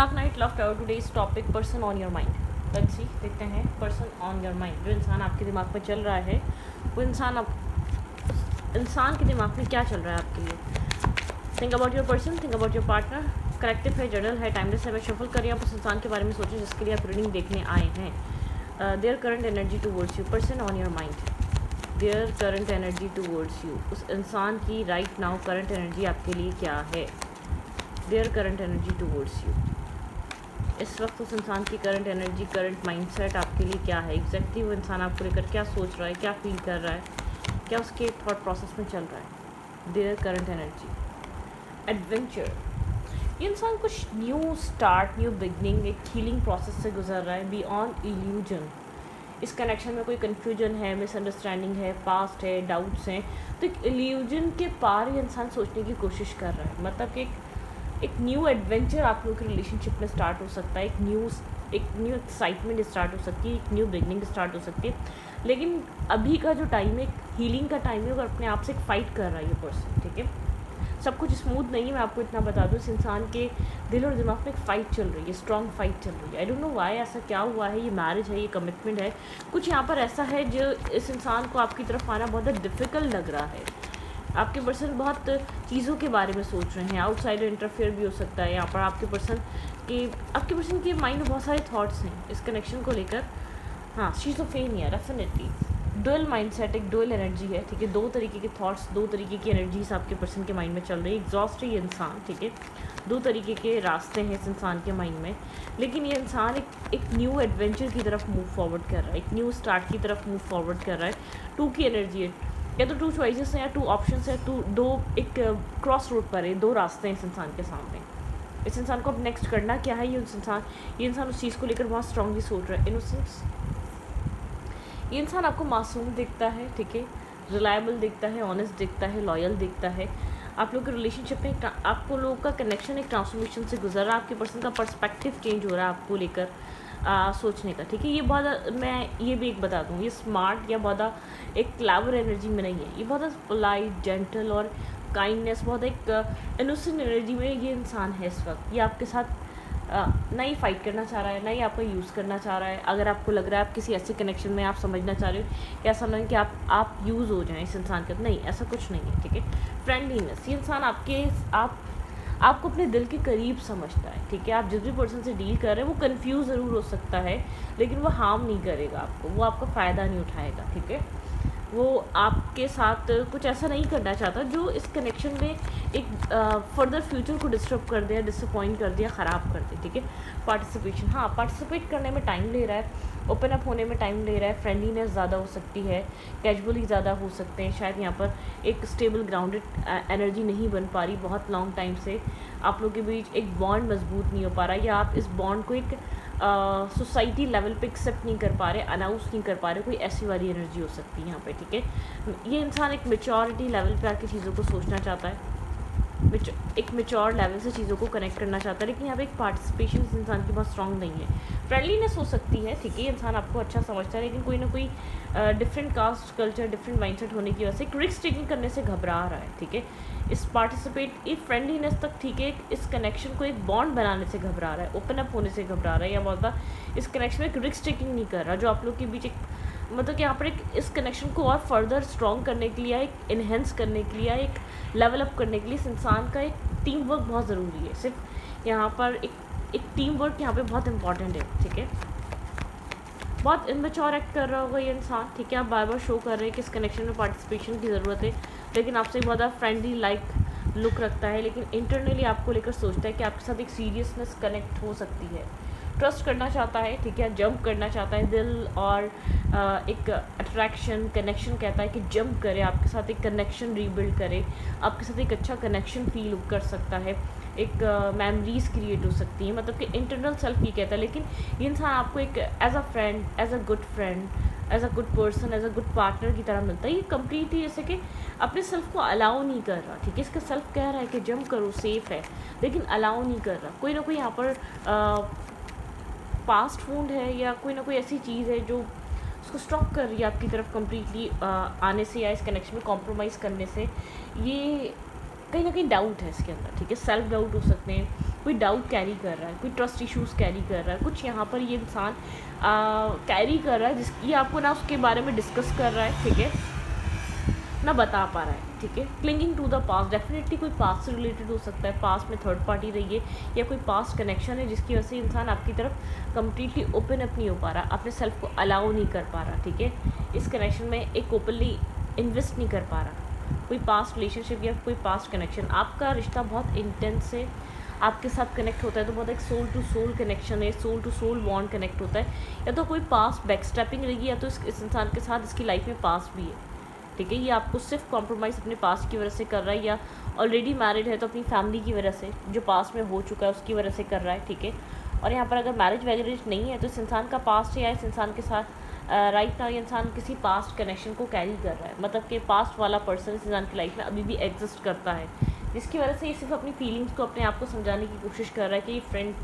Dark Night Love Cover today's topic person on your mind. Let's see, देखते हैं person on your mind. जो इंसान आपके दिमाग में चल रहा है वो इंसान के दिमाग में क्या चल रहा है आपके लिए. Think about your person, think about your partner. Collective है, जर्नल है, टाइमलेस है. मैं शफल कर रही हूँ. आप उस इंसान के बारे में सोचें जिसके लिए आप रीडिंग देखने आए हैं. Their current energy towards you. Person on your mind. Their current energy towards you. उस इंसान की राइट नाउ करंट एनर्जी आपके लिए क्या है. Their current energy towards you. इस वक्त उस इंसान की करंट एनर्जी, करंट माइंडसेट आपके लिए क्या है. एग्जैक्टली वो इंसान आपको लेकर क्या सोच रहा है, क्या फील कर रहा है, क्या उसके थॉट प्रोसेस में चल रहा है. Their current energy. एडवेंचर. ये इंसान कुछ न्यू स्टार्ट, न्यू बिगनिंग, एक हीलिंग प्रोसेस से गुजर रहा है. Beyond illusion. इस कनेक्शन में कोई कन्फ्यूजन है, मिसअंडरस्टैंडिंग है, पास्ट है, डाउट्स हैं. तो एक इल्यूजन के पार ये इंसान सोचने की कोशिश कर रहा है. मतलब कि एक न्यू एडवेंचर आप लोगों के रिलेशनशिप में स्टार्ट हो सकता है. एक न्यू एक्साइटमेंट स्टार्ट हो सकती है, एक न्यू बिगनिंग स्टार्ट हो सकती है. लेकिन अभी का जो टाइम है, एक हीलिंग का टाइम है, और अपने आप से एक फ़ाइट कर रहा है ये पर्सन. ठीक है, सब कुछ स्मूथ नहीं है. मैं आपको इतना बता दूँ, इस इंसान के दिल और दिमाग में एक फ़ाइट चल रही है, स्ट्रॉन्ग फाइट चल रही है. आई डोंट नो वाई, ऐसा क्या हुआ है. ये मैरिज है, ये कमिटमेंट है, कुछ यहाँ पर ऐसा है जो इस इंसान को आपकी तरफ आना बहुत डिफ़िकल्ट लग रहा है. आपके पर्सन बहुत चीज़ों के बारे में सोच रहे हैं. आउटसाइडर इंटरफेयर भी हो सकता है यहाँ पर. आपके पर्सन के माइंड में बहुत सारे थॉट्स हैं इस कनेक्शन को लेकर. हाँ, शिज़ोफ्रेनिया डेफिनेटली. डुअल माइंडसेट, एक डुअल एनर्जी है. ठीक है, दो तरीके के थॉट्स, दो तरीके की एनर्जीज आपके पर्सन के माइंड में चल रही है. एग्जॉस्ट है ये इंसान. ठीक है, दो तरीके के रास्ते हैं इस इंसान के माइंड में. लेकिन ये इंसान एक न्यू एडवेंचर की तरफ मूव फॉरवर्ड कर रहा है, एक न्यू स्टार्ट की तरफ मूव फॉरवर्ड कर रहा है. टू की एनर्जी है, या तो टू चॉइसेस हैं या टू ऑप्शंस हैं. एक क्रॉस रोड पर है, दो रास्ते हैं इस इंसान के सामने. इस इंसान को अब नेक्स्ट करना क्या है. ये इंसान उस चीज़ को लेकर बहुत स्ट्रांगली सोच रहा है. इनोसेंस. ये इंसान आपको मासूम दिखता है. ठीक है, रिलायबल दिखता है, ऑनेस्ट दिखता है, लॉयल दिखता है. आप लोग के रिलेशनशिप में आपको लोगों का कनेक्शन एक ट्रांसफॉर्मेशन से गुजर रहा है. आपके पर्सन का पर्सपेक्टिव चेंज हो रहा है आपको लेकर सोचने का. ठीक है, ये बहुत, मैं ये भी एक बता दूँ, ये स्मार्ट या बहुत एक क्लेवर एनर्जी में नहीं है. ये बहुत पोलाइट, जेंटल और काइंडनेस, बहुत एक इनोसेंट एनर्जी में ये इंसान है इस वक्त. ये आपके साथ ना ही फाइट करना चाह रहा है, ना ही आपका यूज़ करना चाह रहा है. अगर आपको लग रहा है आप किसी ऐसे कनेक्शन में आप समझना चाह रहे हो कि ऐसा नहीं कि आप यूज़ हो जाएं इस इंसान के, नहीं, ऐसा कुछ नहीं है. ठीक है, फ्रेंडलीनेस. ये इंसान आपको अपने दिल के करीब समझता है. ठीक है, आप जिस भी पर्सन से डील कर रहे हैं वो कंफ्यूज ज़रूर हो सकता है, लेकिन वो हार्म नहीं करेगा आपको, वो आपका फ़ायदा नहीं उठाएगा. ठीक है, वो आपके साथ कुछ ऐसा नहीं करना चाहता जो इस कनेक्शन में एक फर्दर फ्यूचर को डिस्टर्ब कर दे, डिसअपॉइंट कर दे या ख़राब कर दे. ठीक है, पार्टिसिपेशन. हाँ, पार्टिसिपेट करने में टाइम ले रहा है, ओपन अप होने में टाइम ले रहा है. फ्रेंडलीनेस ज़्यादा हो सकती है, कैजुअली ज़्यादा हो सकते हैं. शायद यहाँ पर एक स्टेबल ग्राउंडेड एनर्जी नहीं बन पा रही. बहुत लॉन्ग टाइम से आप लोगों के बीच एक बॉन्ड मजबूत नहीं हो पा रहा, या आप इस बॉन्ड को एक सोसाइटी लेवल पे एक्सेप्ट नहीं कर पा रहे, अनाउंस नहीं कर पा रहे. कोई ऐसी वाली एनर्जी हो सकती है यहाँ पे. ठीक है, ये इंसान एक मेच्योरिटी लेवल पे आके चीज़ों को सोचना चाहता है, एक मेच्योर लेवल से चीज़ों को कनेक्ट करना चाहता है. लेकिन यहाँ पे एक पार्टिसिपेशन इस इंसान की बहुत स्ट्रांग नहीं है. फ्रेंडलीनेस हो सकती है. ठीक है, ये इंसान आपको अच्छा समझता है, लेकिन कोई ना कोई different caste, culture, different mindset होने की वजह से एक रिस्क टेकिंग करने से घबरा रहा है. ठीक है, इस फ्रेंडलीनेस तक, ठीक है, इस कनेक्शन को एक बॉन्ड बनाने से घबरा रहा है, ओपन अप होने से घबरा रहा है, या बहुत इस कनेक्शन में एक रिस्क टेकिंग नहीं कर रहा, जो आप लोग के बीच एक मतलब कि यहाँ पर एक इस कनेक्शन को और फर्दर स्ट्रॉन्ग करने के लिए, एक इन्हेंस करने के लिए, एक लेवल अप करने के लिए इस इंसान का एक टीम वर्क बहुत ज़रूरी है. सिर्फ यहाँ पर एक टीम वर्क यहाँ पे बहुत इंपॉर्टेंट है. ठीक है, बहुत इमेच्योर एक्ट कर रहा होगा ये इंसान. ठीक है, आप बार बार शो कर रहे हैं कि इस कनेक्शन में पार्टिसिपेशन की ज़रूरत है, लेकिन आपसे बहुत ज़्यादा फ्रेंडली लाइक लुक रखता है, लेकिन इंटरनली आपको लेकर सोचता है कि आपके साथ एक सीरियसनेस कनेक्ट हो सकती है. ट्रस्ट करना चाहता है. ठीक है, जंप करना चाहता है. दिल और एक अट्रैक्शन, कनेक्शन कहता है कि जंप करे, आपके साथ एक कनेक्शन रीबिल्ड करे, आपके साथ एक अच्छा कनेक्शन फील कर सकता है, एक मेमोरीज क्रिएट हो सकती है. मतलब कि इंटरनल सेल्फ ये कहता है. लेकिन ये इंसान आपको एक as a friend, as a good friend, as a good person, as a good partner की तरह मिलता है. ये कम्प्लीटली जैसे कि अपने सेल्फ को अलाउ नहीं कर रहा. ठीक है, इसका सेल्फ कह रहा है कि जंप करो, सेफ़ है, लेकिन अलाउ नहीं कर रहा. कोई ना कोई यहाँ पर पास्ट वुंड है, या कोई ना कोई ऐसी चीज़ है जो उसको स्टॉप कर रही है आपकी तरफ कम्प्लीटली आने से, या इस कनेक्शन में कॉम्प्रोमाइज़ करने से. ये कहीं ना कहीं डाउट है इसके अंदर. ठीक है, सेल्फ डाउट हो सकते हैं, कोई डाउट कैरी कर रहा है, कोई ट्रस्ट इश्यूज़ कैरी कर रहा है, कुछ यहाँ पर ये इंसान कैरी कर रहा है ये आपको ना उसके बारे में डिस्कस कर रहा है, ठीक है, ना बता पा रहा है, ठीक है। Clinging to the past, definitely कोई पास्ट से रिलेटेड हो सकता है, पास्ट में थर्ड पार्टी रही है या कोई पास्ट कनेक्शन है जिसकी वजह से इंसान आपकी तरफ कम्प्लीटली ओपन अप नहीं हो पा रहा, अपने सेल्फ को अलाउ नहीं कर पा रहा, ठीक है। इस कनेक्शन में एक ओपनली इन्वेस्ट नहीं कर पा रहा, कोई पास्ट रिलेशनशिप या कोई पास्ट कनेक्शन, आपका रिश्ता बहुत इंटेंस है, आपके साथ कनेक्ट होता है तो बहुत एक सोल टू सोल कनेक्शन है, soul to soul bond connect होता है, या तो कोई पास्ट बैकस्टैपिंग रहेगी या तो इस इंसान के साथ इसकी लाइफ में पास्ट भी है, ठीक है। ये आपको सिर्फ कॉम्प्रोमाइज़ अपने पास्ट की वजह से कर रहा है, या ऑलरेडी मैरिड है तो अपनी फैमिली की वजह से, जो पास्ट में हो चुका है उसकी वजह से कर रहा है, ठीक है। और यहाँ पर अगर मैरिज वगैरह नहीं है तो इस इंसान का पास्ट है या इस इंसान के साथ राइट नाउ ये इंसान किसी पास्ट कनेक्शन को कैरी कर रहा है, मतलब कि पास्ट वाला पर्सन इस इंसान की लाइफ में अभी भी एग्जिस्ट करता है, जिसकी वजह से ये सिर्फ अपनी फीलिंग्स को अपने आप को समझाने की कोशिश कर रहा है कि ये फ्रेंड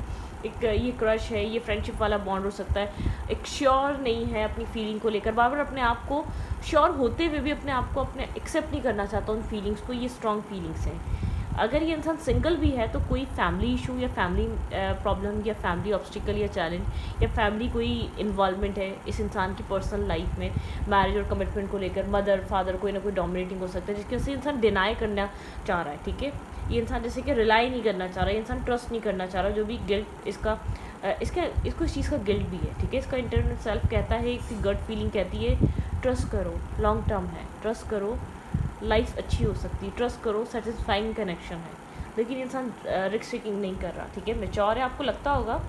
एक ये क्रश है, ये फ्रेंडशिप वाला बॉन्ड हो सकता है, एक श्योर नहीं है अपनी फीलिंग को लेकर, बार बार अपने आप को श्योर होते हुए भी अपने आप को अपने एक्सेप्ट नहीं करना चाहता उन फीलिंग्स को, ये स्ट्रॉन्ग फीलिंग्स हैं। अगर ये इंसान सिंगल भी है तो कोई फैमिली इशू या फैमिली प्रॉब्लम या फैमिली ऑब्स्टिकल या चैलेंज या फैमिली कोई इन्वॉल्वमेंट है इस इंसान की पर्सनल लाइफ में, मैरिज और कमिटमेंट को लेकर, मदर फादर कोई ना कोई डोमिनेटिंग हो सकता है जिसकी वजह से इंसान डिनाई करना चाह रहा है, ठीक है। ये इंसान जैसे कि रिलाई नहीं करना चाह रहा है, इंसान ट्रस्ट नहीं करना चाह रहा, जो भी गिल्ट इसको इस चीज़ का गिल्ट भी है, ठीक है। इसका इंटरनल सेल्फ कहता है, इसकी गट फीलिंग कहती है ट्रस्ट करो, लॉन्ग टर्म है, ट्रस्ट करो, लाइफ अच्छी हो सकती है, ट्रस्ट करो, सेटिस्फाइंग कनेक्शन है, लेकिन इंसान रिस्क टेकिंग नहीं कर रहा, ठीक है। मैच्योर है, आपको लगता होगा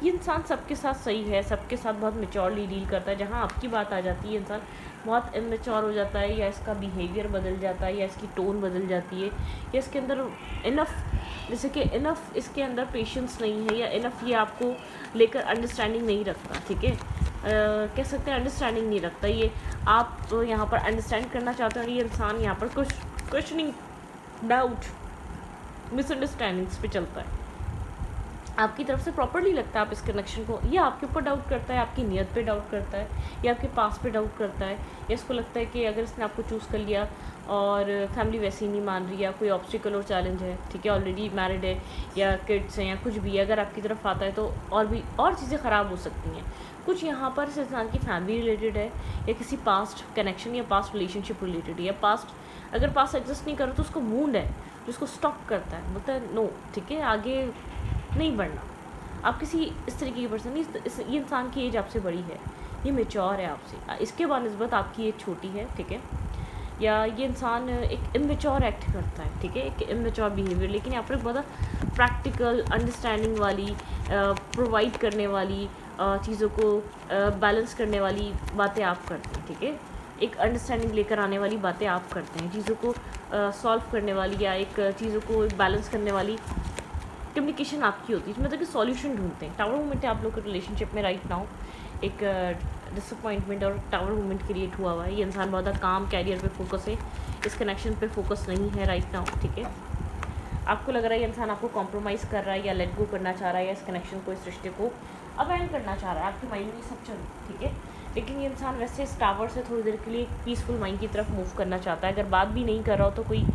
ये इंसान सबके साथ सही है, सबके साथ बहुत मैच्योरली डील करता है, जहाँ आपकी बात आ जाती है इंसान बहुत इमेच्योर हो जाता है, या इसका बिहेवियर बदल जाता है, या इसकी टोन बदल जाती है, या इसके अंदर इनफ जैसे कि इनफ इसके अंदर पेशेंस नहीं है, या इनफ ये आपको लेकर अंडरस्टैंडिंग नहीं रखता, ठीक है। कह सकते हैं अंडरस्टैंडिंग नहीं रखता, ये आप तो यहाँ पर अंडरस्टैंड करना चाहते हो, ये इंसान यहाँ पर कुछ क्वेश्चनिंग, डाउट, मिसअंडरस्टैंडिंग्स पे चलता है, आपकी तरफ से प्रॉपर्ली लगता है आप इस कनेक्शन को, या आपके ऊपर डाउट करता है, आपकी नीयत पे डाउट करता है, या आपके पास पे डाउट करता है, या इसको लगता है कि अगर इसने आपको चूज़ कर लिया और फैमिली वैसे ही नहीं मान रही, या कोई ऑब्स्टिकल और चैलेंज है, ठीक है, ऑलरेडी मैरिड है या किड्स हैं या कुछ भी है, अगर आपकी तरफ आता है तो और चीज़ें ख़राब हो सकती हैं। कुछ यहाँ पर इस इंसान की फैमिली रिलेटेड है, या किसी पास्ट कनेक्शन या पास्ट रिलेशनशिप रिलेटेड है, या पास्ट अगर पास्ट एग्जिस्ट नहीं करो तो उसको वूंड है जो उसको स्टॉप करता है, बोलता है नो, ठीक है, आगे नहीं बढ़ना। आप किसी इस तरीके की पर्सन, ये इंसान की एज आपसे बड़ी है, ये मैच्योर है आपसे, इसके बानिस्बत आपकी एज छोटी है, ठीक है, या ये इंसान एक इमेच्योर एक्ट करता है, ठीक है, एक इमेच्योर बिहेवियर, लेकिन यहाँ पर बहुत प्रैक्टिकल अंडरस्टैंडिंग वाली, प्रोवाइड करने वाली, चीज़ों को बैलेंस करने वाली बातें आप करते हैं, ठीक है, एक अंडरस्टैंडिंग लेकर आने वाली बातें आप करते हैं, चीज़ों को सॉल्व करने वाली या एक चीज़ों को बैलेंस करने वाली कम्युनिकेशन आपकी होती है, मतलब कि सॉल्यूशन ढूंढते हैं। टावर मोमेंट है आप लोग के रिलेशनशिप में राइट नाउ, एक डिसअपॉइंटमेंट और टावर मोमेंट क्रिएट हुआ हुआ है, ये इंसान बहुत ज़्यादा काम कैरियर पे फोकस है, इस कनेक्शन पे फोकस नहीं है राइट नाउ, ठीक है। आपको लग रहा है ये इंसान आपको कॉम्प्रोमाइज़ कर रहा है या लेट गो करना चाह रहा है, या इस कनेक्शन को, इस रिश्ते को अवॉइड करना चाह रहा है, आपके माइंड में सब चल रहा है, ठीक है, लेकिन ये इंसान वैसे इस टावर से थोड़ी देर के लिए पीसफुल माइंड की तरफ मूव करना चाहता है। अगर बात भी नहीं कर रहा हो तो कोई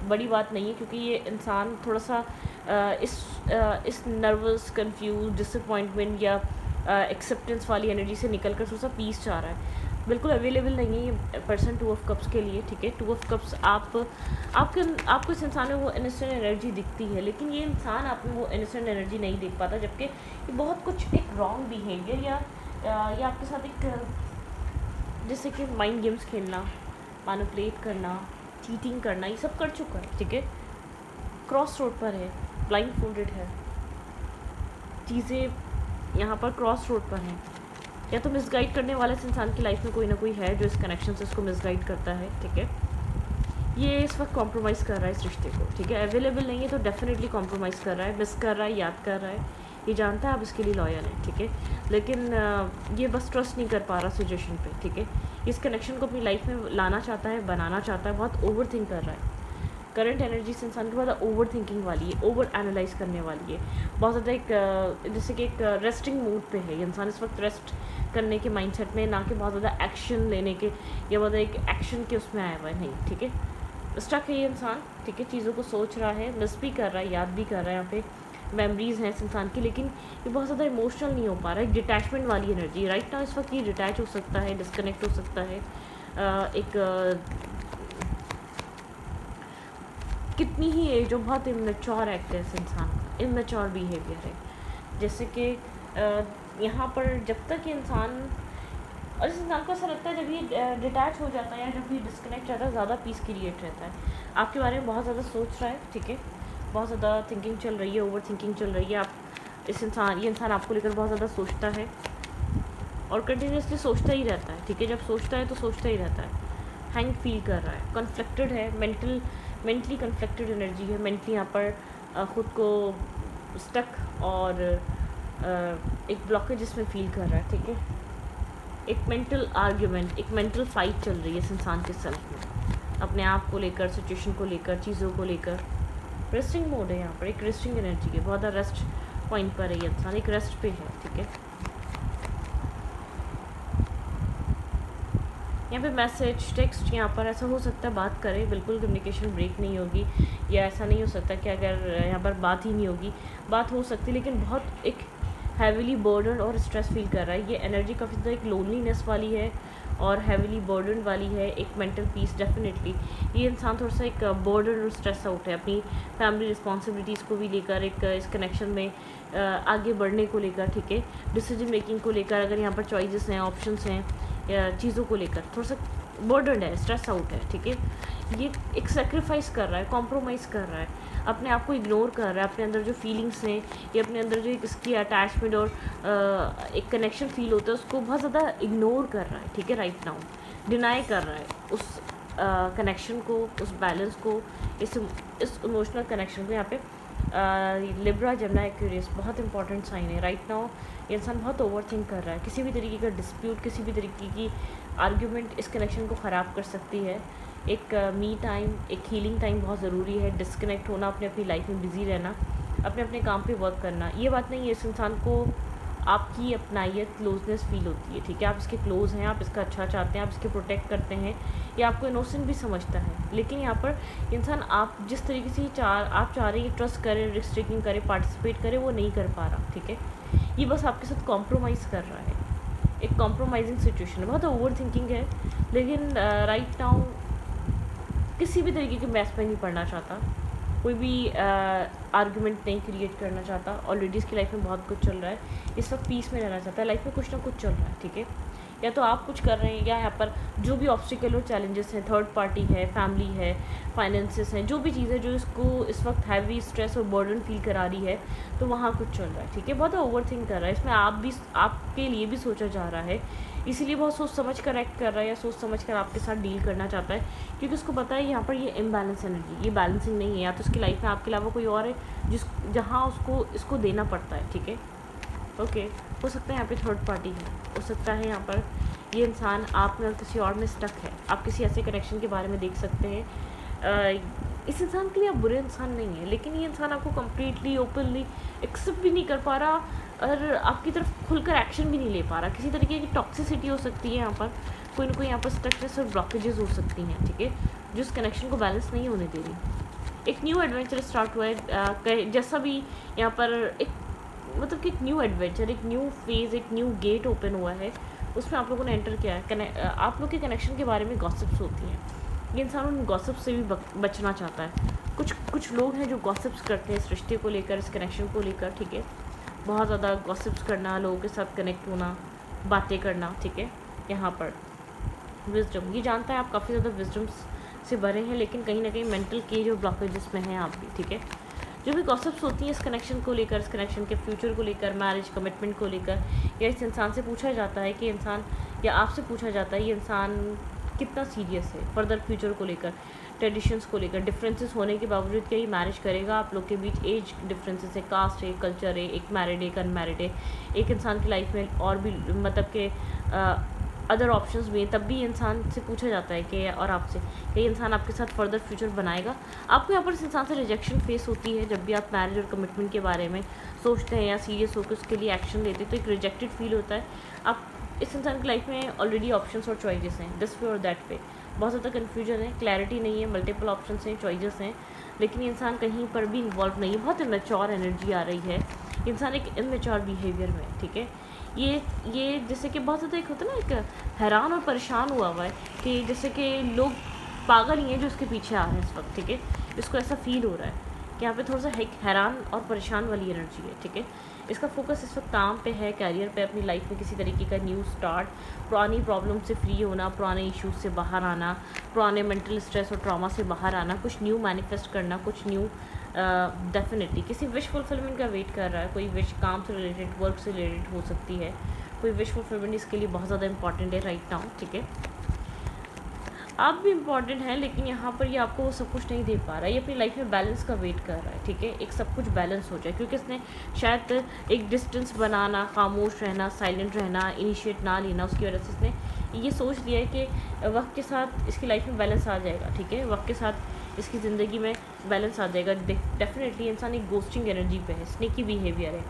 बड़ी बात नहीं है, क्योंकि ये इंसान थोड़ा सा इस नर्वस, कंफ्यूज, डिसअपॉइंटमेंट या एक्सेप्टेंस वाली एनर्जी से निकल कर थोड़ा सा पीस चाह रहा है। बिल्कुल अवेलेबल नहीं है ये पर्सन 2 ऑफ कप्स के लिए, ठीक है। 2 ऑफ कप्स आपको इस इंसान में वो इनोसेंट एनर्जी दिखती है, लेकिन ये इंसान आप में वो इनोसेंट एनर्जी नहीं देख पाता, जबकि ये बहुत कुछ एक रॉन्ग बिहेवियर या आपके साथ एक जैसे कि माइंड गेम्स खेलना, मैनिपुलेट करना, चीटिंग करना, ये सब कर चुका है, ठीक है। क्रॉस रोड पर है, ब्लाइंड फोल्डेड है, चीज़ें यहाँ पर क्रॉस रोड पर हैं, या तो मिसगाइड करने वाला इस इंसान की लाइफ में कोई ना कोई है जो इस कनेक्शन से इसको मिसगाइड करता है, ठीक है। ये इस वक्त कॉम्प्रोमाइज़ कर रहा है इस रिश्ते को, ठीक है। अवेलेबल नहीं है तो डेफिनेटली कॉम्प्रोमाइज़ कर रहा है, मिस कर रहा है, याद कर रहा है, ये जानता है आप इसके लिए लॉयल हैं, ठीक है, लेकिन ये बस ट्रस्ट नहीं कर पा रहा सिचुएशन पे, ठीक है। इस कनेक्शन को अपनी लाइफ में लाना चाहता है, बनाना चाहता है, बहुत ओवर थिंक कर रहा है। करंट एनर्जी इस इंसान की बहुत ओवर थिंकिंग वाली है, ओवर एनालाइज करने वाली है, बहुत ज़्यादा एक जैसे कि एक रेस्टिंग मूड पे है ये इंसान इस वक्त, रेस्ट करने के माइंडसेट में, ना कि बहुत ज़्यादा एक्शन लेने के या बहुत एक एक्शन के उसमें आया हुआ है, नहीं, ठीक है। स्टक है ये इंसान, ठीक है, चीज़ों को सोच रहा है, मिस भी कर रहा है, याद भी कर रहा है, यहाँ पे मेमोरीज़ हैं इस इंसान की, लेकिन ये बहुत ज़्यादा इमोशनल नहीं हो पा रहा है। डिटैचमेंट वाली एनर्जी राइट नाउ इस वक्त ये डिटैच हो सकता है, डिस्कनेक्ट हो सकता है। कितनी ही एज हो, बहुत इमेच्योर एक्ट है इस इंसान का, इमेच्योर बिहेवियर है। जैसे कि यहाँ पर जब तक ये इंसान, और इस इंसान को ऐसा लगता है जब ये डिटैच हो जाता है या जब ये डिस्कनेक्ट रहता है, ज़्यादा पीस क्रिएट रहता है। आपके बारे में बहुत ज़्यादा सोच रहा है, ठीक है, बहुत ज़्यादा थिंकिंग चल रही है, ओवर थिंकिंग चल रही है। आप ये इंसान आपको लेकर बहुत ज़्यादा सोचता है और कंटिन्यूसली सोचता ही रहता है, ठीक है। जब सोचता है तो सोचता ही रहता है, हैंग फील कर रहा है, कन्फ्लिक्टेड है, मेंटली कन्फ्लिक्टेड एनर्जी है। मेंटली यहाँ पर ख़ुद को स्टक और एक ब्लॉकेज इसमें फील कर रहा है, ठीक है। एक मेंटल आर्ग्यूमेंट, एक मेंटल फाइट चल रही है इस इंसान के सेल्फ में, अपने आप को लेकर, सिचुएशन को लेकर, चीज़ों को लेकर। रेस्टिंग मोड है यहाँ पर, एक रेस्टिंग एनर्जी है, बहुत ज़्यादा रेस्ट पॉइंट पर है ये इंसान, एक रेस्ट पे है, ठीक है। यहाँ पे मैसेज, टेक्स्ट, यहाँ पर ऐसा हो सकता है बात करें, बिल्कुल कम्युनिकेशन ब्रेक नहीं होगी, या ऐसा नहीं हो सकता कि अगर यहाँ पर बात ही नहीं होगी, बात हो सकती, लेकिन बहुत एक हैविली बर्डन और स्ट्रेस फील कर रहा है। ये एनर्जी काफ़ी ज़्यादा एक लोनलीनेस वाली है और हैविली बर्डन वाली है, एक मेंटल पीस डेफिनेटली। ये इंसान थोड़ा सा एक बर्डन और स्ट्रेस आउट है अपनी फैमिली रिस्पॉन्सिबिलिटीज़ को भी लेकर, एक इस कनेक्शन में आगे बढ़ने को लेकर, ठीक है, डिसीजन मेकिंग को लेकर, अगर यहाँ पर चॉइसेस हैं, ऑप्शंस हैं, चीज़ों को लेकर थोड़ा सा बर्डन है, स्ट्रेस आउट है, ठीक है। ये एक सेक्रीफाइस कर रहा है, कॉम्प्रोमाइज़ कर रहा है, अपने आप को इग्नोर कर रहा है, अपने अंदर जो फीलिंग्स हैं, ये अपने अंदर जो एक इसकी अटैचमेंट और एक कनेक्शन फील होता है, उसको बहुत ज़्यादा इग्नोर कर रहा है, ठीक है, राइट नाउ डिनाई कर रहा है उस कनेक्शन को, उस बैलेंस को, इस इमोशनल कनेक्शन को। यहाँ पे लिब्रा, जेमिनी, एक्वेरियस बहुत इंपॉर्टेंट साइन है राइट नाउ। ये इंसान बहुत ओवर थिंक कर रहा है, किसी भी तरीके का डिस्प्यूट, किसी भी तरीके की आर्ग्यूमेंट इस कनेक्शन को ख़राब कर सकती है। एक मी टाइम, एक हीलिंग टाइम बहुत ज़रूरी है, डिस्कनेक्ट होना, अपने अपनी लाइफ में बिज़ी रहना, अपने अपने काम पे वर्क करना। ये बात नहीं है इस इंसान को आपकी अपनाइयत, क्लोजनेस फील होती है, ठीक है, आप इसके क्लोज़ हैं, आप इसका अच्छा चाहते हैं, आप इसके प्रोटेक्ट करते हैं, ये आपको इनोसेंट भी समझता है। लेकिन यहाँ पर इंसान आप जिस तरीके से आप चाह रहे हैं ट्रस्ट करे, रिस्क टेकिंग करे, पार्टिसिपेट करे, वो नहीं कर पा रहा, ठीक है। ये बस आपके साथ कॉम्प्रोमाइज़ कर रहा है, एक कॉम्प्रोमाइजिंग सिचुएशन है, बहुत ओवर थिंकिंग है, लेकिन राइट नाउ किसी भी तरीके के मैस में नहीं पढ़ना चाहता, कोई भी आर्गुमेंट नहीं क्रिएट करना चाहता। ऑलरेडी इसकी लाइफ में बहुत कुछ चल रहा है, इस वक्त पीस में रहना चाहता है, लाइफ में कुछ ना कुछ चल रहा है, ठीक है। या तो आप कुछ कर रहे हैं, या यहाँ पर जो भी ऑब्स्टिकल और चैलेंजेस हैं, थर्ड पार्टी है, फैमिली है, फाइनेंसेस हैं, जो भी चीज़ है जो इसको इस वक्त हैवी स्ट्रेस और बर्डन फील करा रही है, तो वहाँ कुछ चल रहा है, ठीक है। बहुत ओवर थिंक कर रहा है, इसमें आपके लिए भी सोचा जा रहा है, इसीलिए बहुत सोच समझ कर एक्ट कर रहा है, या सोच समझ कर आपके साथ डील करना चाहता है, क्योंकि उसको पता है यहाँ पर ये इम्बैलेंस एनर्जी, ये बैलेंसिंग नहीं है, या तो उसकी लाइफ में आपके अलावा कोई और है जहाँ उसको इसको देना पड़ता है, ठीक है। ओके, हो सकता है यहाँ पे थर्ड पार्टी है, हो सकता है यहाँ पर ये इंसान आप में और किसी और में स्टक है। आप किसी ऐसे कनेक्शन के बारे में देख सकते हैं, इस इंसान के लिए आप बुरे इंसान नहीं है, लेकिन ये इंसान आपको कम्प्लीटली ओपनली एक्सेप्ट भी नहीं कर पा रहा और आपकी तरफ खुलकर एक्शन भी नहीं ले पा रहा। किसी तरीके की टॉक्सिसिटी हो सकती है यहाँ पर, कोई ना कोई यहाँ पर स्ट्रक्चर्स और ब्लॉकेजेस हो सकती हैं, ठीक है, जो इस कनेक्शन को बैलेंस नहीं होने दे रही। एक न्यू एडवेंचर स्टार्ट हुआ है, जैसा भी यहाँ पर एक मतलब कि एक न्यू एडवेंचर, एक न्यू फेज़, एक न्यू गेट ओपन हुआ है, उसमें आप लोगों ने एंटर किया है। आप लोग के कनेक्शन के बारे में गॉसिप्स होती हैं, ये इंसान उन गॉसिप्स से भी बचना चाहता है। कुछ लोग हैं जो गॉसिप्स करते हैं इस रिश्ते को लेकर, इस कनेक्शन को लेकर, ठीक है, बहुत ज़्यादा गॉसिप्स करना, लोगों के साथ कनेक्ट होना, बातें करना, ठीक है। यहाँ पर विजडम, ये जानता है आप काफ़ी ज़्यादा विजडम्स से भरे हैं, लेकिन कहीं ना कहीं मेंटल केज और ब्लॉकेजेस में हैं आप भी, ठीक है। जो भी गॉसिप्स होती हैं इस कनेक्शन को लेकर, इस कनेक्शन के फ्यूचर को लेकर, मैरिज कमिटमेंट को लेकर, या इस इंसान से पूछा जाता है कि इंसान, या आपसे पूछा जाता है ये इंसान कितना सीरियस है फर्दर फ्यूचर को लेकर, ट्रेडिशंस को लेकर। डिफरेंसेस होने के बावजूद क्या ये मैरिज करेगा? आप लोग के बीच एज डिफरेंसेस है, कास्ट है, कल्चर है, एक मैरिड है, एक अनमैरिड है, एक इंसान की लाइफ में और भी मतलब के अदर ऑप्शंस भी हैं, तब भी इंसान से पूछा जाता है कि, और आपसे कि ये इंसान आपके साथ फर्दर फ्यूचर बनाएगा। आपको यहाँ पर इस इंसान से रिजेक्शन फेस होती है जब भी आप मैरिज और कमिटमेंट के बारे में सोचते हैं या सीरियस होकर उसके लिए एक्शन लेते हैं, तो एक रिजेक्टेड फील होता है। आप इस इंसान की लाइफ में ऑलरेडी ऑप्शंस और चॉइसेस हैं, दिस वे और दैट वे, बहुत ज़्यादा कन्फ्यूजन है, क्लैरिटी नहीं है, मल्टीपल ऑप्शन हैं, चॉइसेस हैं, लेकिन इंसान कहीं पर भी इन्वॉल्व नहीं है। बहुत इमेच्योर एनर्जी आ रही है, इंसान एक इमेच्योर बिहेवियर में, ठीक है। ये जैसे कि बहुत ज़्यादा एक होता है ना, एक हैरान और परेशान हुआ है कि जैसे कि लोग पागल ही हैं जो इसके पीछे आ रहे हैं इस वक्त, ठीक है। इसको ऐसा फील हो रहा है कि यहाँ पे थोड़ा सा हैरान और परेशान वाली एनर्जी है, ठीक है। इसका फोकस इस वक्त काम पे है, कैरियर पे, अपनी लाइफ में किसी तरीके का न्यू स्टार्ट, पुरानी प्रॉब्लम से फ्री होना, पुराने इश्यूज से बाहर आना, पुराने मेंटल स्ट्रेस और ट्रॉमा से बाहर आना, कुछ न्यू मैनिफेस्ट करना, कुछ न्यू डेफिनेटली किसी विश फुलफिलमेंट का वेट कर रहा है। कोई विश काम से रिलेटेड, वर्क से रिलेटेड हो सकती है, कोई विश फुलफिलमेंट इसके लिए बहुत ज़्यादा इंपॉर्टेंट है राइट नाउ, ठीक है। आप भी इम्पॉर्टेंट है, लेकिन यहाँ पर ये आपको वो सब कुछ नहीं दे पा रहा है। ये अपनी लाइफ में बैलेंस का वेट कर रहा है, ठीक है, एक सब कुछ बैलेंस हो जाए, क्योंकि इसने शायद एक डिस्टेंस बनाना, खामोश रहना, साइलेंट रहना, इनिशिएट ना लेना, उसकी वजह से इसने ये सोच लिया है कि वक्त के साथ इसकी लाइफ में बैलेंस आ जाएगा, ठीक है, वक्त के साथ इसकी ज़िंदगी में बैलेंस आ जाएगा। डेफिनेटली इंसान एक गोस्टिंग एनर्जी पे है, स्नेकी बिहेवियर है,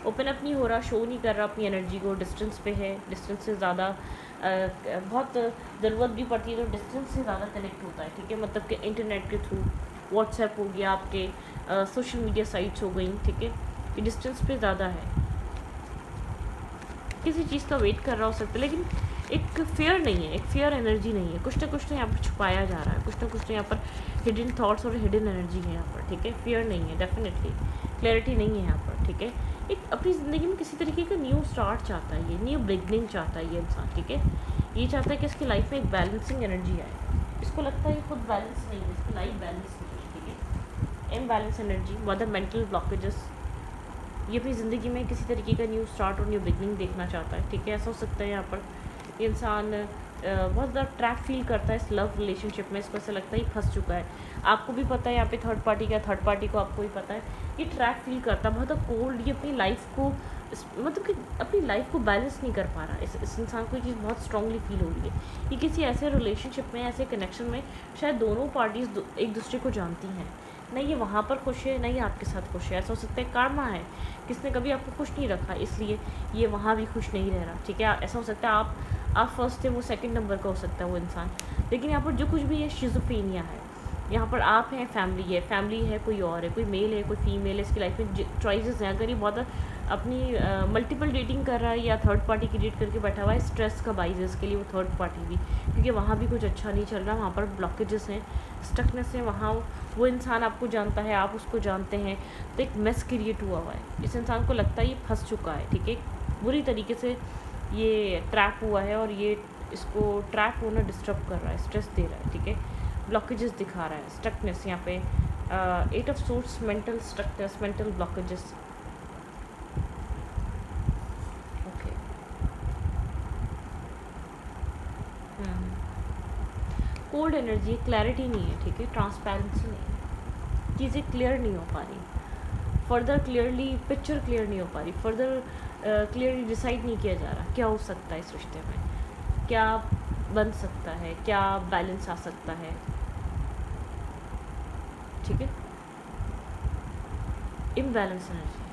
ओपन अप नहीं हो रहा, शो नहीं कर रहा अपनी एनर्जी को, डिस्टेंस पे है, डिस्टेंस से ज़्यादा बहुत ज़रूरत भी पड़ती है तो डिस्टेंस से ज़्यादा कनेक्ट होता है, ठीक है। मतलब कि इंटरनेट के थ्रू, व्हाट्सएप हो गया, आपके सोशल मीडिया साइट्स हो गई, ठीक है, ये डिस्टेंस पे ज़्यादा है, किसी चीज़ का वेट कर रहा हो सकता है, लेकिन एक फेयर नहीं है, एक फेयर एनर्जी नहीं है, कुछ ना कुछ तो यहाँ पर छुपाया जा रहा है, कुछ ना कुछ तो यहाँ पर हिडन थॉट्स और हिडन एनर्जी है यहाँ पर, ठीक है। फेयर नहीं है, डेफिनेटली क्लैरिटी नहीं है यहाँ पर, ठीक है। एक अपनी ज़िंदगी में किसी तरीके का न्यू स्टार्ट चाहता है, ये न्यू बिगनिंग चाहता है ये इंसान, ठीक है। ये चाहता है कि इसकी लाइफ में एक बैलेंसिंग एनर्जी आए, इसको लगता है ये खुद बैलेंस नहीं है, इसकी लाइफ बैलेंस नहीं है, ठीक है। Imbalance energy, mother mental blockages, ये अपनी ज़िंदगी में किसी तरीके का न्यू स्टार्ट और न्यू बिगनिंग देखना चाहता है, ठीक है। ऐसा हो सकता है यहाँ पर इंसान बहुत ज़्यादा ट्रैप फील करता है इस लव रिलेशनशिप में, इसको ऐसा लगता है ये फंस चुका है। आपको भी पता है यहाँ पे थर्ड पार्टी का, थर्ड पार्टी को आपको भी पता है, ये ट्रैप फील करता है, बहुत कोल्ड, ये अपनी लाइफ को मतलब कि अपनी लाइफ को बैलेंस नहीं कर पा रहा। इस इंसान को ये चीज़ बहुत स्ट्रांगली फील हो रही है। ये किसी ऐसे रिलेशनशिप में, ऐसे कनेक्शन में शायद दोनों पार्टीज एक दूसरे को जानती हैं, नहीं ये वहाँ पर खुश है, नहीं आपके साथ खुश है। ऐसा हो सकता है कार्मा है, किसने कभी आपको खुश नहीं रखा, इसलिए ये वहाँ भी खुश नहीं रह रहा, ठीक है। ऐसा हो सकता है आप फर्स्ट थे, वो सेकंड नंबर का हो सकता है वो इंसान, लेकिन यहाँ पर जो कुछ भी है शिज़ोफ्रेनिया है। यहाँ पर आप हैं, फैमिली है, कोई और है, कोई मेल है, कोई फीमेल है, इसकी लाइफ में चॉइसेस हैं। अगर ये बहुत अपनी मल्टीपल डेटिंग कर रहा है या थर्ड पार्टी की डेट करके बैठा हुआ है, स्ट्रेस का बाइज है इसके लिए वो थर्ड पार्टी भी, क्योंकि वहाँ भी कुछ अच्छा नहीं चल रहा, वहाँ पर ब्लॉकेजेस हैं, स्टकनेस है, वहाँ वो इंसान आपको जानता है, आप उसको जानते हैं, तो एक मेस क्रिएट हुआ है। इस इंसान को लगता है ये फंस चुका है, ठीक है, बुरी तरीके से ये ट्रैप हुआ है और ये इसको ट्रैप होना डिस्टर्ब कर रहा है, स्ट्रेस दे रहा है, ठीक है, ब्लॉकेजेस दिखा रहा है, स्टकनेस यहाँ पे 8 of source, mental stuckness, mental blockages, okay. Cold energy, clarity नहीं है, ठीक है, ट्रांसपेरेंसी नहीं है, चीज़ें क्लियर नहीं हो पा रही, फर्दर क्लियरली पिक्चर क्लियर नहीं हो पा रही, फर्दर क्लियरली डिसाइड नहीं किया जा रहा क्या हो सकता है इस रिश्ते में, क्या बन सकता है, क्या बैलेंस आ सकता है, ठीक है। Imbalance energy,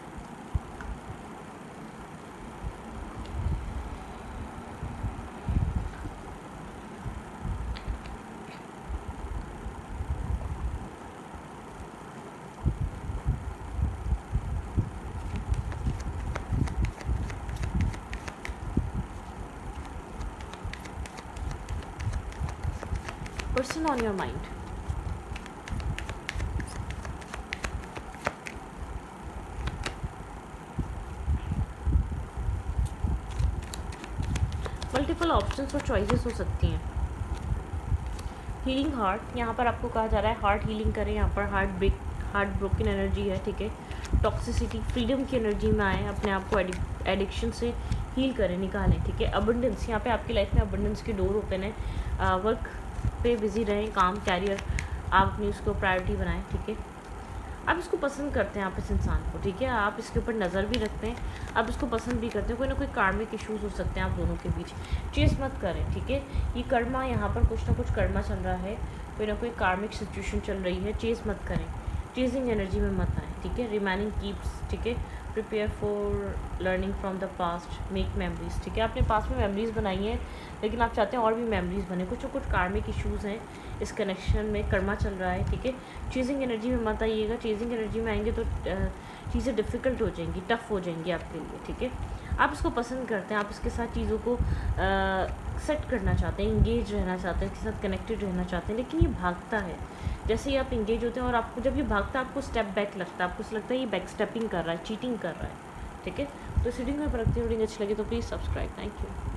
person on your mind, multiple options और चॉइसेस हो सकती हैं। हीलिंग हार्ट, यहाँ पर आपको कहा जा रहा है हार्ट हीलिंग करें, यहाँ पर हार्ट ब्रोकन एनर्जी है, ठीक है। टॉक्सिसिटी, फ्रीडम की एनर्जी में आए, अपने आप को एडिक्शन से हील करें, निकालें, ठीक है। अबंडेंस, यहाँ पे आपकी लाइफ में अबंडेंस की डोर ओपन है, वर्क पे बिजी रहें, काम, कैरियर, आप अपनी उसको प्रायोरिटी बनाएं, ठीक है। आप इसको पसंद करते हैं, आप इस इंसान को, ठीक है, आप इसके ऊपर नज़र भी रखते हैं, आप इसको पसंद भी करते हैं, कोई ना कोई कार्मिक इश्यूज हो सकते हैं आप दोनों के बीच, चेस मत करें, ठीक है। ये कर्मा, यहाँ पर कुछ ना कुछ कर्मा चल रहा है, कोई ना कोई कार्मिक सिचुएशन चल रही है, चेस मत करें, चेजिंग एनर्जी में मत आए, ठीक है। रिमेनिंग कीप्स, ठीक है, prepare for learning from the past, make memories. ठीक है, आपने पास्ट में मेमोरीज बनाई हैं लेकिन आप चाहते हैं और भी मेमोरीज बने। कुछ कार्मिक इश्यूज़ हैं इस कनेक्शन में, कर्मा चल रहा है। ठीक है, चेजिंग एनर्जी में मत आइएगा। चेजिंग एनर्जी में आएंगे तो चीज़ें डिफ़िकल्ट हो जाएंगी, टफ़ हो जाएंगी आपके लिए। ठीक है, आप इसको पसंद करते हैं, आप इसके साथ चीज़ों को सेट करना चाहते हैं, इंगेज रहना चाहते हैं, इसके साथ कनेक्टेड रहना चाहते हैं, लेकिन ये भागता है। जैसे ही आप इंगेज होते हैं और आपको जब ये भागता है आपको स्टेप बैक लगता है, आपको ऐसा लगता है ये बैक स्टेपिंग कर रहा है, चीटिंग कर रहा है। ठीक है, तो इस रीडिंग में रखते हैं। रीडिंग अच्छी लगी तो प्लीज़ सब्सक्राइब। Thank you.